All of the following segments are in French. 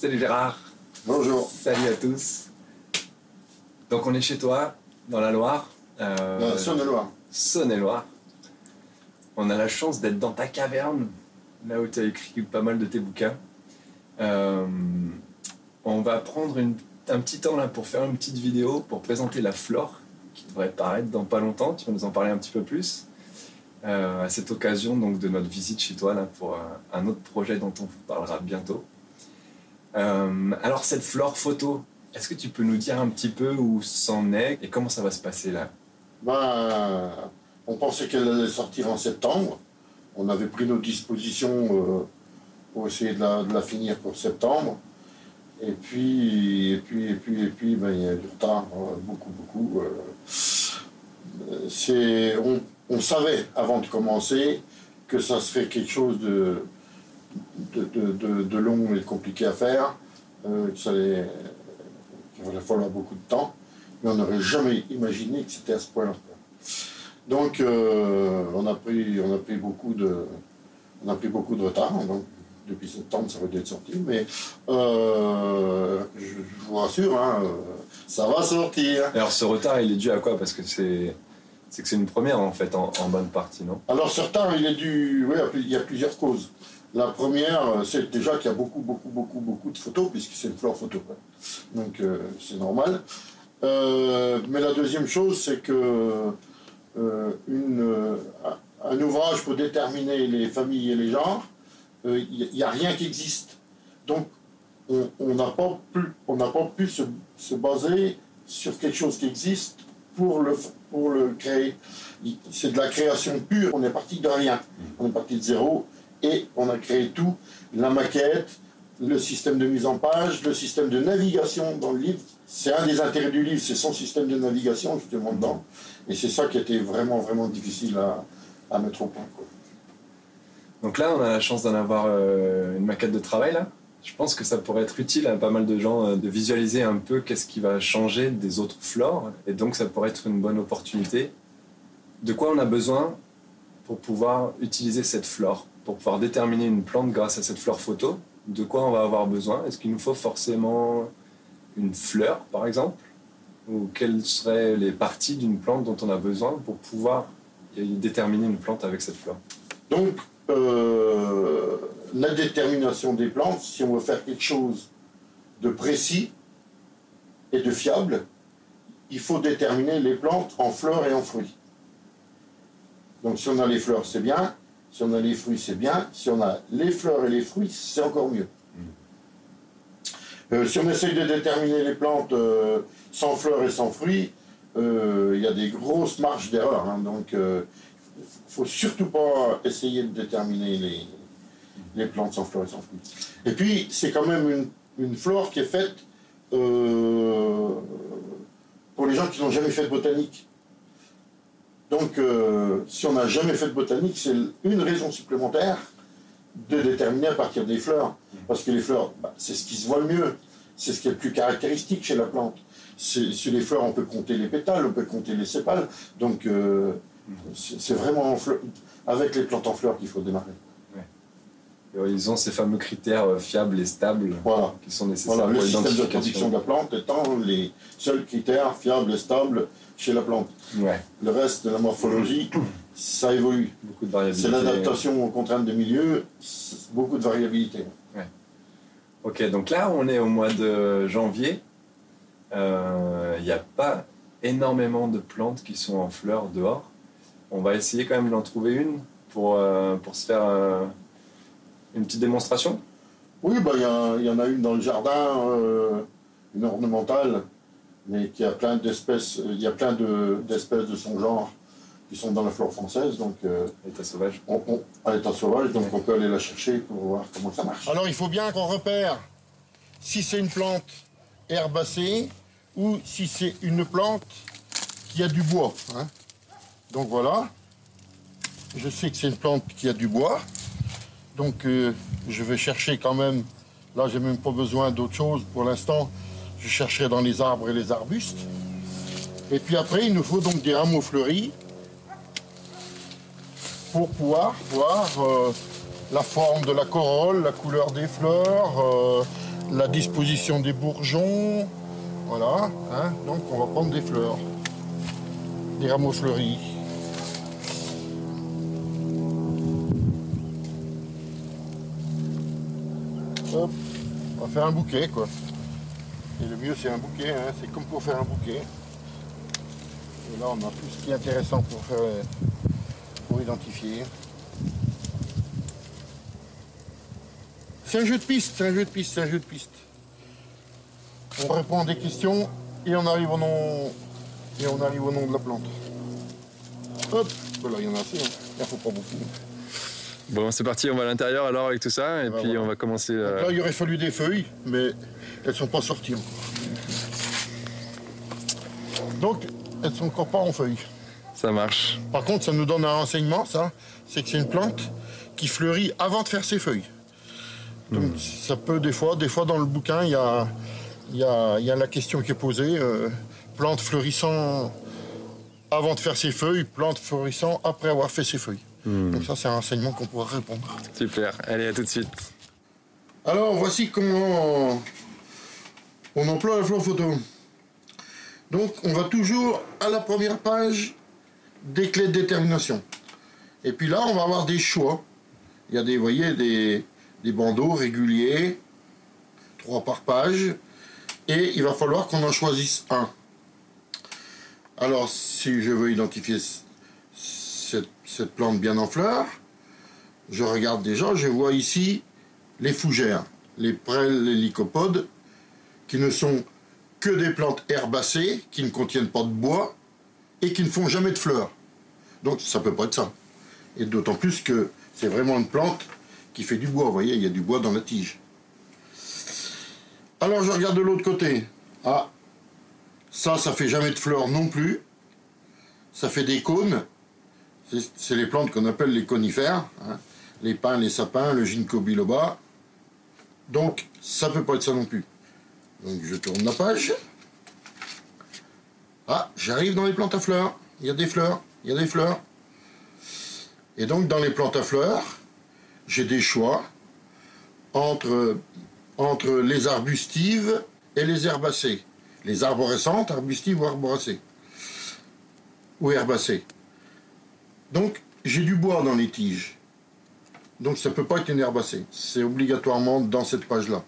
Salut Gérard. Bonjour. Salut à tous. Donc on est chez toi, dans la Loire. Saône-et-Loire. Saône-et-Loire. On a la chance d'être dans ta caverne, là où tu as écrit pas mal de tes bouquins. On va prendre un petit temps là pour faire une petite vidéo pour présenter la flore, qui devrait paraître dans pas longtemps. Tu vas nous en parler un petit peu plus. À cette occasion donc, de notre visite chez toi là, pour un autre projet dont on vous parlera bientôt. Alors cette flore photo, est-ce que tu peux nous dire un petit peu où c'en est et comment ça va se passer là? On pensait qu'elle allait sortir en septembre. On avait pris nos dispositions pour essayer de la finir pour septembre. Et puis, il y a du retard, beaucoup. On savait avant de commencer que ça serait quelque chose de long et de compliqué à faire, qu'il allait falloir beaucoup de temps, mais on n'aurait jamais imaginé que c'était à ce point-là. Donc on a pris beaucoup de retard. Donc, depuis septembre, ça va être sorti, mais je vous rassure, ça va sortir. Alors ce retard, il est dû à quoi? Parce que c'est une première en fait, en bonne partie, non? Alors ce retard, il est dû... Oui, il y a plusieurs causes. La première, c'est déjà qu'il y a beaucoup de photos, puisque c'est une flore photo. Donc c'est normal. Mais la deuxième chose, c'est que un ouvrage pour déterminer les familles et les genres, il n'y a rien qui existe. Donc on n'a pas pu se baser sur quelque chose qui existe pour le créer. C'est de la création pure. On est parti de rien. On est parti de zéro et on a créé tout. La maquette, le système de mise en page, le système de navigation dans le livre. C'est un des intérêts du livre, c'est son système de navigation justement dedans. Et c'est ça qui était vraiment difficile à mettre au point, quoi. Donc là, on a la chance d'en avoir une maquette de travail là. Je pense que ça pourrait être utile à pas mal de gens de visualiser un peu qu'est-ce qui va changer des autres flores. Et donc ça pourrait être une bonne opportunité. De quoi on a besoin pour pouvoir utiliser cette flore, pour pouvoir déterminer une plante grâce à cette flore photo? De quoi on va avoir besoin? Est-ce qu'il nous faut forcément une fleur, par exemple? Ou quelles seraient les parties d'une plante dont on a besoin pour pouvoir déterminer une plante avec cette flore? Donc, la détermination des plantes, si on veut faire quelque chose de précis et de fiable, il faut déterminer les plantes en fleurs et en fruits. Donc si on a les fleurs, c'est bien. Si on a les fruits, c'est bien. Si on a les fleurs et les fruits, c'est encore mieux. Si on essaye de déterminer les plantes sans fleurs et sans fruits, il y a des grosses marges d'erreur. Donc il ne faut surtout pas essayer de déterminer les plantes sans fleurs et sans fruits. Et puis, c'est quand même une flore qui est faite pour les gens qui n'ont jamais fait de botanique. Donc, si on n'a jamais fait de botanique, c'est une raison supplémentaire de déterminer à partir des fleurs. Parce que les fleurs, c'est ce qui se voit le mieux. C'est ce qui est le plus caractéristique chez la plante. Sur les fleurs, on peut compter les pétales, on peut compter les sépales. Donc, c'est vraiment avec les plantes en fleurs qu'il faut démarrer. Ouais. Ils ont ces fameux critères fiables et stables qui sont nécessaires pour l'identification. Le système de l'identification production de la plante étant les seuls critères fiables et stables chez la plante. Ouais. Le reste de la morphologie, ça évolue. Beaucoup de variabilité. C'est l'adaptation aux contraintes de milieu, beaucoup de variabilité. Ouais. Ok, donc là on est au mois de janvier. Il n'y a pas énormément de plantes qui sont en fleurs dehors. On va essayer quand même d'en trouver une pour se faire une petite démonstration. Oui, il y en a une dans le jardin, une ornementale, mais qui a plein d'espèces. Il y a plein d'espèces de son genre qui sont dans la flore française, donc à l'état sauvage. À l'état sauvage, donc on peut aller la chercher pour voir comment ça marche. Alors il faut bien qu'on repère si c'est une plante herbacée ou si c'est une plante qui a du bois. Donc voilà, je sais que c'est une plante qui a du bois, donc je vais chercher quand même. Là, j'ai même pas besoin d'autre chose pour l'instant. Je chercherai dans les arbres et les arbustes. Et puis après, il nous faut donc des rameaux fleuris pour pouvoir voir la forme de la corolle, la couleur des fleurs, la disposition des bourgeons. Voilà, hein. Donc on va prendre des fleurs, des rameaux fleuris. Hop, on va faire un bouquet quoi. Et le mieux c'est un bouquet, hein. C'est comme pour faire un bouquet. Et là on a tout ce qui est intéressant pour identifier. C'est un jeu de piste, c'est un jeu de piste, c'est un jeu de piste. On répond à des questions et on arrive au nom, de la plante. Hop, voilà, il y en a assez, hein. Il n'en faut pas beaucoup. Bon, c'est parti, on va à l'intérieur alors avec tout ça, et puis voilà. on va commencer... Donc là, il aurait fallu des feuilles, mais elles ne sont pas sorties encore. Donc, elles ne sont encore pas en feuilles. Ça marche. Par contre, ça nous donne un renseignement, ça, c'est que c'est une plante qui fleurit avant de faire ses feuilles. Donc ça peut des fois dans le bouquin, il y a la question qui est posée, plante fleurissant avant de faire ses feuilles, plante fleurissant après avoir fait ses feuilles. Donc ça, c'est un renseignement qu'on pourra répondre. Super, allez, à tout de suite. Alors, voici comment on emploie la fleur photo. Donc, on va toujours à la première page des clés de détermination. Et puis là, on va avoir des choix. Il y a vous voyez, des bandeaux réguliers, 3 par page, et il va falloir qu'on en choisisse un. Alors, si je veux identifier cette plante bien en fleurs, je regarde déjà, je vois ici les fougères, les prêles, les lycopodes, qui ne sont que des plantes herbacées, qui ne contiennent pas de bois, et qui ne font jamais de fleurs. Donc, ça peut pas être ça. Et d'autant plus que c'est vraiment une plante qui fait du bois, vous voyez, il y a du bois dans la tige. Alors je regarde de l'autre côté. Ah, ça fait jamais de fleurs non plus. Ça fait des cônes. C'est les plantes qu'on appelle les conifères, hein. Les pins, les sapins, le ginkgo biloba. Donc ça peut pas être ça non plus. Donc je tourne la page. Ah, j'arrive dans les plantes à fleurs. Il y a des fleurs, il y a des fleurs. Et donc dans les plantes à fleurs, j'ai des choix entre les arbustives et les herbacées. Les arborescentes, arbustives ou arboracées. Ou herbacées. Donc, j'ai du bois dans les tiges. Donc, ça ne peut pas être une herbacée. C'est obligatoirement dans cette page-là.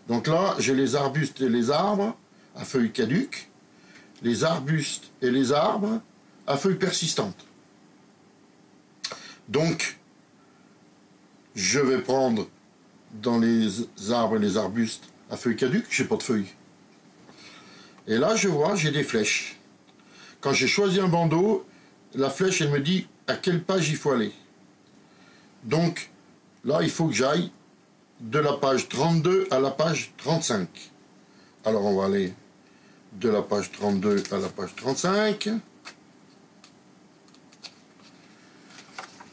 Donc là, j'ai les arbustes et les arbres à feuilles caduques, les arbustes et les arbres à feuilles persistantes. Donc, je vais prendre dans les arbres et les arbustes à feuilles caduques, j'ai pas de feuilles. Et là, je vois, j'ai des flèches. Quand j'ai choisi un bandeau, la flèche, elle me dit à quelle page il faut aller. Donc, là, il faut que j'aille de la page 32 à la page 35. Alors, on va aller de la page 32 à la page 35.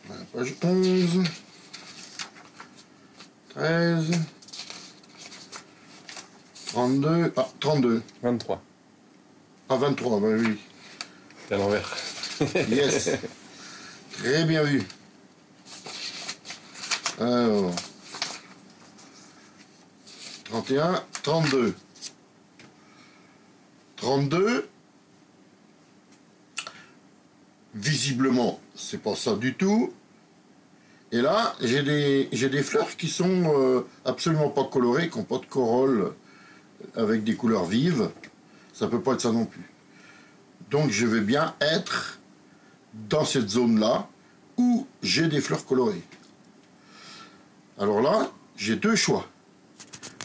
La page 11. 13, 32, 23. Ah, 23, ben oui. C'est à l'envers. Yes. Très bien vu. Alors, 31, 32. 32, visiblement, c'est pas ça du tout. Et là, j'ai des fleurs qui sont absolument pas colorées, qui n'ont pas de corolle avec des couleurs vives. Ça peut pas être ça non plus. Donc je vais bien être dans cette zone-là où j'ai des fleurs colorées. Alors là, j'ai 2 choix.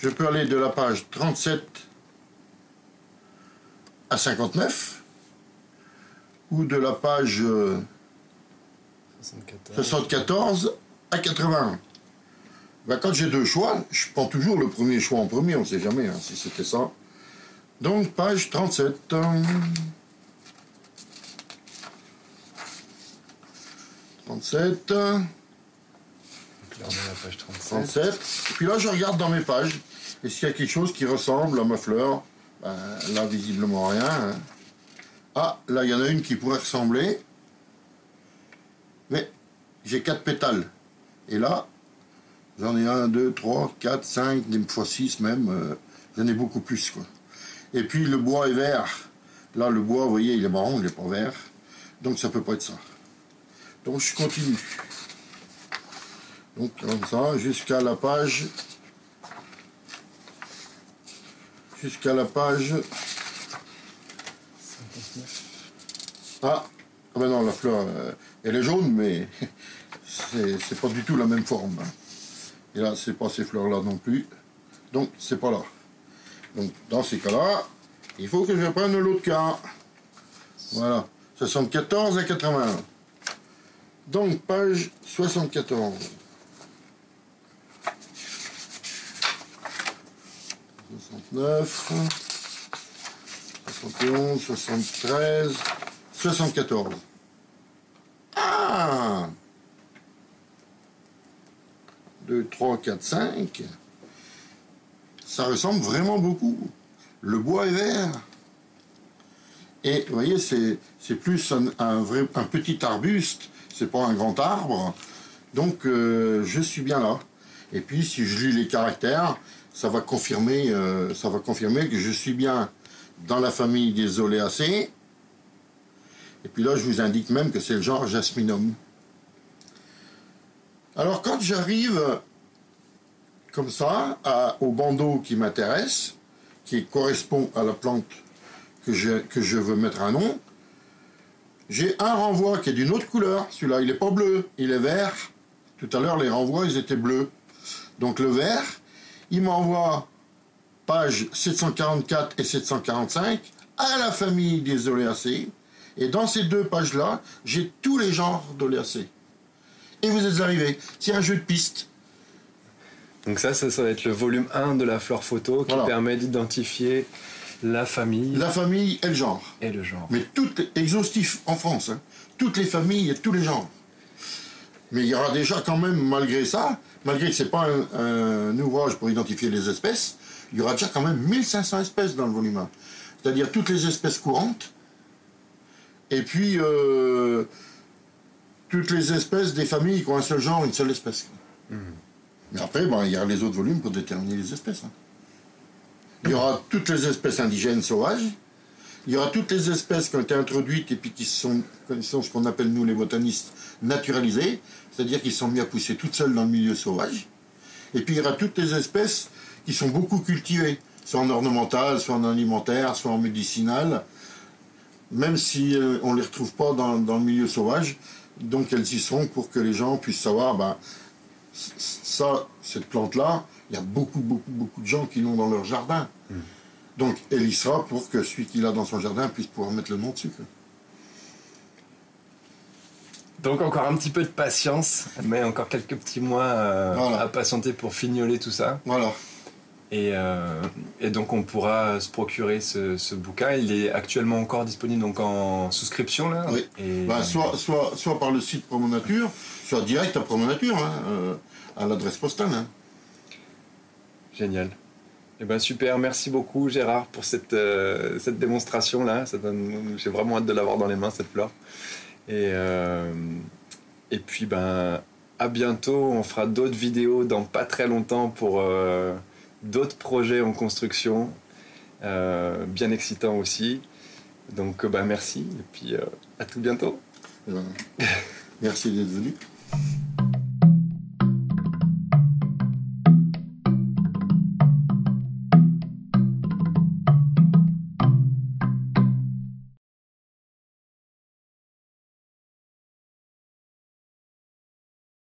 Je peux aller de la page 37 à 59 ou de la page 74 à 81. Ben, quand j'ai 2 choix, je prends toujours le premier choix en premier, on ne sait jamais hein, si c'était ça. Donc, page 37. 37. Donc là, on est à la page 37. Et puis là, je regarde dans mes pages. Est-ce qu'il y a quelque chose qui ressemble à ma fleur? Ben, là, visiblement rien. Hein. Ah, là, il y en a une qui pourrait ressembler. Mais j'ai 4 pétales. Et là, J'en ai 1, 2, 3, 4, 5, des fois 6 même. J'en ai beaucoup plus, quoi. Et puis le bois est vert. Là, le bois, vous voyez, il est marron, il n'est pas vert. Donc ça peut pas être ça. Donc je continue. Donc comme ça, jusqu'à la page... Jusqu'à la page... Ah ben non, la fleur, elle est jaune, mais c'est pas du tout la même forme. Hein. Et là, c'est pas ces fleurs-là non plus. Donc, c'est pas là. Donc, dans ces cas-là, il faut que je prenne l'autre cas. Voilà. 74 à 81. Donc, page 74. 69, 71, 73, 74. Ah 2, 3, 4, 5. Ça ressemble vraiment beaucoup. Le bois est vert. Et vous voyez, c'est plus un petit arbuste, c'est pas un grand arbre. Donc je suis bien là. Et puis si je lis les caractères, ça va confirmer que je suis bien dans la famille des Oléacées. Et puis là, je vous indique même que c'est le genre Jasminum. Alors quand j'arrive comme ça au bandeau qui m'intéresse, qui correspond à la plante que je veux mettre un nom, j'ai un renvoi qui est d'une autre couleur. Celui-là, il n'est pas bleu, il est vert. Tout à l'heure, les renvois, ils étaient bleus. Donc le vert, il m'envoie pages 744 et 745 à la famille des Oléacées. Et dans ces deux pages-là, j'ai tous les genres d'Oléacées. Et vous êtes arrivés. C'est un jeu de pistes. Donc ça va être le volume 1 de la flore photo qui permet d'identifier la famille. La famille et le genre. Et le genre. Mais tout exhaustif en France. Hein. Toutes les familles et tous les genres. Mais il y aura déjà quand même, malgré ça, malgré que ce n'est pas un ouvrage pour identifier les espèces, il y aura déjà quand même 1500 espèces dans le volume 1. C'est-à-dire toutes les espèces courantes, et puis toutes les espèces des familles qui ont un seul genre, une seule espèce. Mais après, il y a les autres volumes pour déterminer les espèces. Hein. Il y aura toutes les espèces indigènes sauvages, il y aura toutes les espèces qui ont été introduites et puis qui sont ce qu'on appelle nous les botanistes naturalisées, c'est-à-dire qui sont mis à pousser toutes seules dans le milieu sauvage. Et puis il y aura toutes les espèces qui sont beaucoup cultivées, soit en ornemental, soit en alimentaire, soit en médicinal, même si on ne les retrouve pas dans le milieu sauvage. Donc elles y sont pour que les gens puissent savoir, cette plante-là, il y a beaucoup de gens qui l'ont dans leur jardin. Donc elle y sera pour que celui qui l'a dans son jardin puisse pouvoir mettre le nom dessus. Donc encore un petit peu de patience, mais encore quelques petits mois à patienter pour fignoler tout ça. Voilà. Et donc on pourra se procurer ce bouquin. Il est actuellement encore disponible donc en souscription là. Oui. Et... soit par le site Promonature, soit direct à Promonature, à l'adresse postale. Hein. Génial. Super, merci beaucoup Gérard pour cette démonstration là. J'ai vraiment hâte de l'avoir dans les mains cette fleur. Et puis à bientôt. On fera d'autres vidéos dans pas très longtemps pour d'autres projets en construction, bien excitants aussi. Donc merci et puis à tout bientôt. Merci d'être venu.